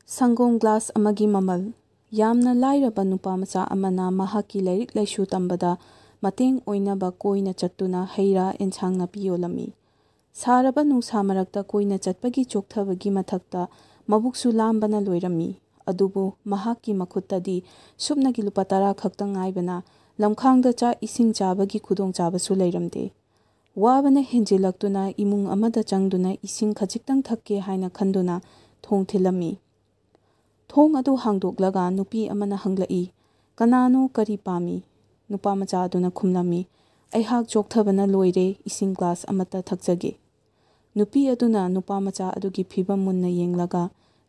ꯁꯪꯒꯣꯝ ꯒ꯭ꯂꯥꯁ ꯑꯃꯒꯤ ꯃꯃꯜ ꯌꯥꯝꯅ ꯂꯥꯏꯔꯕ ꯅꯨꯄꯥꯃꯆꯥ ꯑꯃꯅ ꯃꯍꯥꯛꯀꯤ ꯂꯥꯏꯔꯤꯛ ꯂꯥꯏꯁꯨ ꯇꯝꯕꯗ ꯃꯇꯦꯡ ꯑꯣꯏꯅꯕ ꯀꯣꯏꯅ ꯆꯠꯇꯨꯅ ꯍꯩ-ꯔꯥ ꯑꯦꯟꯁꯥꯡ ꯅꯥꯄꯤ ꯌꯣꯜꯂꯝꯃꯤ꯫ ꯁꯥꯔꯕ ꯅꯨꯡꯁꯥ ꯃꯔꯛꯇ ꯀꯣꯏꯅ ꯆꯠꯄꯒꯤ ꯆꯣꯛꯊꯕꯒꯤ ꯃꯊꯛꯇ ꯃꯕꯨꯛꯁꯨ ꯂꯥꯝꯕꯅ ꯂꯣꯏꯔꯝꯃꯤ꯫ ꯑꯗꯨꯕꯨ ꯃꯍꯥꯛꯀꯤ ꯃꯈꯨꯠꯇꯗꯤ ꯁꯨꯞꯅꯒꯤ ꯂꯨꯄꯥ 10 ꯈꯛꯇꯪ ꯉꯥꯏꯕꯅ ꯂꯝꯈꯥꯡꯗ ꯆꯥꯛ ꯏꯁꯤꯡ ꯆꯥꯕꯒꯤ ꯈꯨꯗꯣꯡꯆꯥꯕꯁꯨ ꯂꯩꯔꯝꯗꯦ꯫ ꯋꯥꯕꯅ ꯍꯦꯟꯖꯤꯜꯂꯛꯇꯨꯅ ꯏꯃꯨꯡ ꯑꯃꯗ ꯆꯪꯗꯨꯅ ꯏꯁꯤꯡ ꯈꯖꯤꯛꯇꯪ ꯊꯛꯀꯦ ꯍꯥꯏꯅ ꯈꯟꯗꯨꯅ ꯊꯣꯡ ꯊꯤꯜꯂꯝꯃꯤ꯫ ꯊꯣꯡ ꯑꯗꯨ ꯍꯥꯡꯗꯣꯛꯂꯒ ꯅꯨꯄꯤ ꯑꯃꯅ ꯍꯪꯂꯛꯏ, "ꯀꯅꯥꯅꯣ, ꯀꯔꯤ ꯄꯥꯝꯃꯤ?" ꯅꯨꯄꯥꯃꯆꯥ ꯑꯗꯨꯅ ꯈꯨꯝꯂꯝꯃꯤ, "ꯑꯩꯍꯥꯛ ꯆꯣꯛꯊꯕꯅ ꯂꯣꯏꯔꯦ, ꯏꯁꯤꯡ ꯒ꯭ꯂꯥꯁ ꯑꯃꯠꯇ ꯊꯛꯆꯒꯦ꯫" ꯅꯨꯄꯤ ꯑꯗꯨꯅ ꯅꯨꯄꯥꯃꯆꯥ ꯑꯗꯨꯒꯤ ꯐꯤꯚꯝ ꯃꯨꯟꯅ ꯌꯦꯡꯂꯒ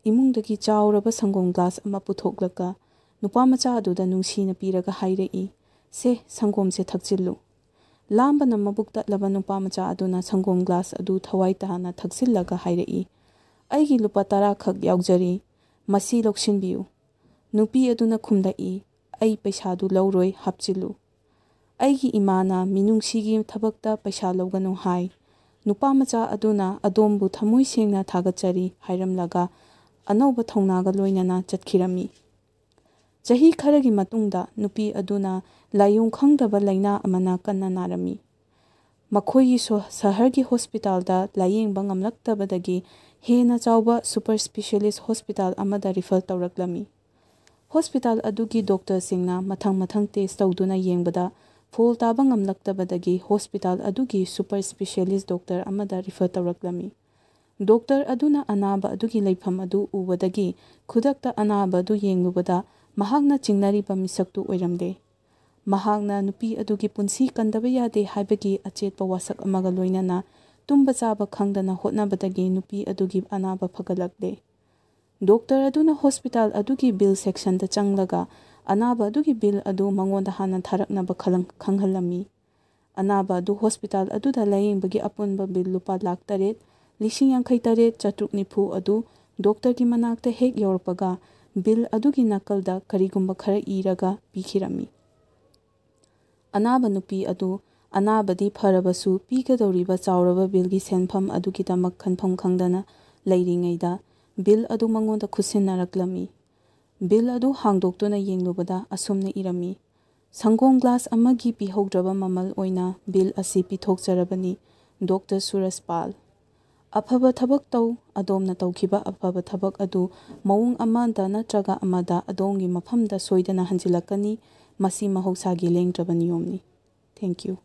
ꯏꯃꯨꯡꯗꯒꯤ ꯆꯥꯎꯔꯕ ꯁꯪꯒꯣꯝ ꯒ꯭ꯂꯥꯁ ꯑꯃ ꯄꯨꯊꯣꯛꯂꯒ ꯅꯨꯄꯥꯃꯆꯥ ꯑꯗꯨꯗ ꯅꯨꯡꯁꯤꯅ ꯄꯤꯔꯒ ꯍꯥꯏꯔꯛꯏ, "ꯁꯦ, ꯁꯪꯒꯣꯝꯁꯦ ꯊꯛꯆꯤꯜꯂꯨ꯫" ꯂꯥꯝꯕꯅ ꯃꯕꯨꯛ ꯇꯠꯂꯕ ꯅꯨꯄꯥꯃꯆꯥ ꯑꯗꯨꯅ ꯁꯪꯒꯣꯝ ꯒ꯭ꯂꯥꯁ ꯑꯗꯨ ꯊꯋꯥꯏ ꯇꯥꯅ ꯊꯛꯆꯤꯜꯂꯒ ꯍꯥꯏꯔꯛꯏ, "ꯑꯩꯒꯤ ꯂꯨꯄꯥ 10 ꯈꯛ ꯌꯥꯎꯖꯔꯤ, ꯃꯁꯤ ꯂꯧꯁꯤꯟꯕꯤꯌꯨ꯫" ꯅꯨꯄꯤ ꯑꯗꯨꯅ ꯈꯨꯝꯂꯛꯏ, "ꯑꯩ ꯄꯩꯁꯥꯗꯨ ꯂꯧꯔꯣꯏ, ꯍꯥꯞꯆꯤꯜꯂꯨ꯫ ꯑꯩꯒꯤ ꯏꯃꯥꯅ ꯃꯤꯅꯨꯡꯁꯤꯒꯤ ꯊꯕꯛꯇ ꯄꯩꯁꯥ ꯂꯧꯒꯅꯨ ꯍꯥꯏ꯫ ꯅꯨꯄꯥꯃꯆꯥ ꯑꯗꯨꯅ ꯑꯗꯣꯝꯕꯨ ꯊꯃꯣꯏ ꯁꯦꯡꯅ ꯊꯥꯒꯠꯆꯔꯤ ꯍꯥꯏꯔꯝꯂꯒ ꯑꯅꯧꯕ ꯊꯧꯅꯥꯒ ꯂꯣꯏꯅꯅ ꯆꯠꯈꯤꯔꯝꯃꯤ꯫ ꯆꯍꯤ ꯈꯔꯒꯤ ꯃꯇꯨꯡꯗ ꯅꯨꯄꯤ ꯑꯗꯨꯅ ꯂꯥꯏꯑꯣꯡ ꯈꯪꯗꯕ ꯂꯥꯏꯅꯥ ꯑꯃꯅ ꯀꯟꯅ ꯅꯥꯔꯝꯃꯤ꯫ ꯃꯈꯣꯏꯒꯤ ꯁꯍꯔꯒꯤ ꯍꯣꯁꯄꯤꯇꯥꯜꯗ ꯂꯥꯌꯦꯡꯕ ꯉꯝꯂꯛꯇꯕꯗꯒꯤ ꯍꯦꯟꯅ ꯆꯥꯎꯕ ꯁꯨꯄꯔ ꯁ꯭ꯄꯦꯁꯤꯌꯦꯂꯤꯁꯠ ꯍꯣꯁꯄꯤꯇꯥꯜ ꯑꯃꯗ ꯔꯤꯐꯔ ꯇꯧꯔꯛꯂꯝꯃꯤ꯫ ꯍꯣꯁꯄꯤꯇꯥꯜ ꯑꯗꯨꯒꯤ ꯗꯣꯛꯇꯔꯁꯤꯡꯅ ꯃꯊꯪ ꯇꯦꯁꯠ ꯇꯧꯗꯨꯅ ꯌꯦꯡꯕꯗ ꯐꯣꯜ ꯇꯥꯕ ꯉꯝꯂꯛꯇꯕꯗꯒꯤ ꯍꯣꯁꯄꯤꯇꯥꯜ ꯑꯗꯨꯒꯤ ꯁꯨꯄꯔ ꯁ꯭ꯄꯦꯁꯤꯌꯦꯂꯤꯁꯠ ꯗꯣꯛꯇꯔ ꯑꯃꯗ ꯔꯤꯐꯔ ꯇꯧꯔꯛꯂꯝꯃꯤ꯫ ꯗꯣꯛꯇꯔ ꯑꯗꯨꯅ ꯑꯅꯥꯕ ꯑꯗꯨꯒꯤ ꯂꯩꯐꯝ ꯑꯗꯨ ꯎꯕꯗꯒꯤ ꯈꯨꯗꯛꯇ ꯑꯅꯥꯕ ꯑꯗꯨ ꯌꯦꯡꯂꯨꯕꯗ ꯃꯍꯥꯛꯅ ꯆꯤꯡꯅꯔꯤꯕ ꯃꯤꯁꯛꯇꯨ ꯑꯣꯏꯔꯝꯗꯦ꯫ ꯃꯍꯥꯛꯅ ꯅꯨꯄꯤ ꯑꯗꯨꯒꯤ ꯄꯨꯟꯁꯤ ꯀꯟꯗꯕ ꯌꯥꯗꯦ ꯍꯥꯏꯕꯒꯤ ꯑꯆꯦꯠꯄ ꯋꯥꯁꯛ ꯑꯃꯒ ꯂꯣꯏꯅꯅ ꯇꯨꯝꯕ ꯆꯥꯕ ꯈꯪꯗꯅ ꯍꯣꯠꯅꯕꯗꯒꯤ ꯅꯨꯄꯤ ꯑꯗꯨꯒꯤ ꯑꯅꯥꯕ ꯐꯒꯠꯂꯛꯂꯦ꯫ ꯗꯣꯛꯇꯔ ꯑꯗꯨꯅ ꯍꯣꯁꯄꯤꯇꯥꯜ ꯑꯗꯨꯒꯤ ꯕꯤꯜ ꯁꯦꯛꯁꯟꯗ ꯆꯪꯂꯒ ꯑꯅꯥꯕ ꯑꯗꯨꯒꯤ ꯕꯤꯜ ꯑꯗꯨ ꯃꯉꯣꯟꯗ ꯍꯥꯟꯅ ꯊꯥꯔꯛꯅꯕ ꯈꯪꯍꯜꯂꯝꯃꯤ꯫ ꯑꯅꯥꯕ ꯑꯗꯨ ꯍꯣꯁꯄꯤꯇꯥꯜ ꯑꯗꯨꯗ ꯂꯥꯌꯦꯡꯕꯒꯤ ꯑꯄꯨꯟꯕ ꯕꯤꯜ ꯂꯨꯄꯥ 8,58,790 ꯑꯗꯨ ꯗꯣꯛꯇꯔꯒꯤ ꯃꯅꯥꯛꯇ ꯍꯦꯛ ꯌꯧꯔꯛꯄꯒ ꯕꯤꯜ ꯑꯗꯨꯒꯤ ꯅꯥꯀꯜꯗ ꯀꯔꯤꯒꯨꯝꯕ ꯈꯔ ꯏꯔꯒ ꯄꯤꯈꯤꯔꯝꯃꯤ꯫ ꯑꯅꯥꯕ ꯅꯨꯄꯤ ꯑꯗꯨ ꯑꯅꯥꯕꯗꯤ ꯐꯔꯕꯁꯨ ꯄꯤꯒꯗꯧꯔꯤꯕ ꯆꯥꯎꯔꯕ ꯕꯤꯜꯒꯤ ꯁꯦꯟꯐꯝ ꯑꯗꯨꯒꯤꯗꯃꯛ ꯈꯟꯐꯝ ꯈꯪꯗꯅ ꯂꯩꯔꯤꯉꯩꯗ ꯕꯤꯜ ꯑꯗꯨ ꯃꯉꯣꯟꯗ ꯈꯨꯠꯁꯤꯟꯅꯔꯛꯂꯝꯃꯤ꯫ ꯕꯤꯜ ꯑꯗꯨ ꯍꯥꯡꯗꯣꯛꯇꯨꯅ ꯌꯦꯡꯂꯨꯕꯗ ꯑꯁꯨꯝꯅ ꯏꯔꯝꯃꯤ, "ꯁꯪꯒꯣꯝ ꯒ꯭ꯂꯥꯁ ꯑꯃꯒꯤ ꯄꯤꯍꯧꯗ꯭ꯔꯕ ꯃꯃꯜ ꯑꯣꯏꯅ ꯕꯤꯜ ꯑꯁꯤ ꯄꯤꯊꯣꯛꯆꯔꯕꯅꯤ, ꯗꯣꯛꯇꯔ ꯁꯨꯔꯖ ꯄꯥꯜ꯫ ꯑꯐꯕ ꯊꯕꯛ ꯇꯧ꯫ ꯑꯗꯣꯝꯅ ꯇꯧꯈꯤꯕ ꯑꯐꯕ ꯊꯕꯛ ꯑꯗꯨ ꯃꯑꯣꯡ ꯑꯃꯗ ꯅꯠꯇ꯭ꯔꯒ ꯑꯃꯗ ꯑꯗꯣꯝꯒꯤ ꯃꯐꯝꯗ ꯁꯣꯏꯗꯅ ꯍꯟꯖꯤꯜꯂꯛꯀꯅꯤ꯫ ꯃꯁꯤ ꯃꯍꯧꯁꯥꯒꯤ ꯂꯦꯡꯗ꯭ꯔꯕ ꯅꯤꯌꯣꯝꯅꯤ꯫ Thank you.